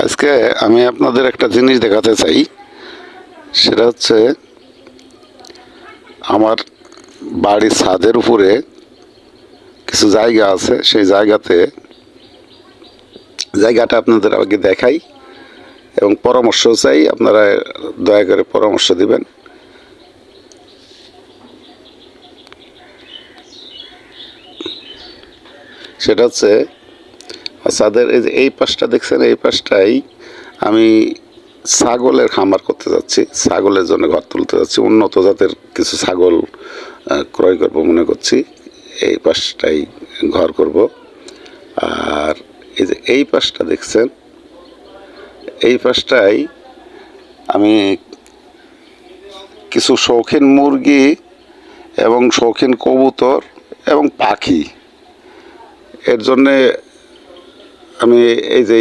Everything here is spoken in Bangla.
আজকে আমি আপনাদের একটা জিনিস দেখাতে চাই, সেটা হচ্ছে আমার বাড়ির ছাদের উপরে কিছু জায়গা আছে। সেই জায়গাটা আপনাদের আগে দেখাই এবং পরামর্শ চাই। আপনারা দয়া করে পরামর্শ দিবেন। সেটা হচ্ছে ছাদের এই পাশটা দেখছেন, এই পাশটাই আমি ছাগলের খামার করতে যাচ্ছি, ছাগলের জন্য ঘর তুলতে যাচ্ছি। উন্নত জাতের কিছু ছাগল ক্রয় করব মনে করছি। এই পাশটাই ঘর করব। আর এই যে এই পাশটা দেখছেন, এই পাশটাই আমি কিছু শৌখিন মুরগি এবং শৌখিন কবুতর এবং পাখি এর জন্যে আমি এই যে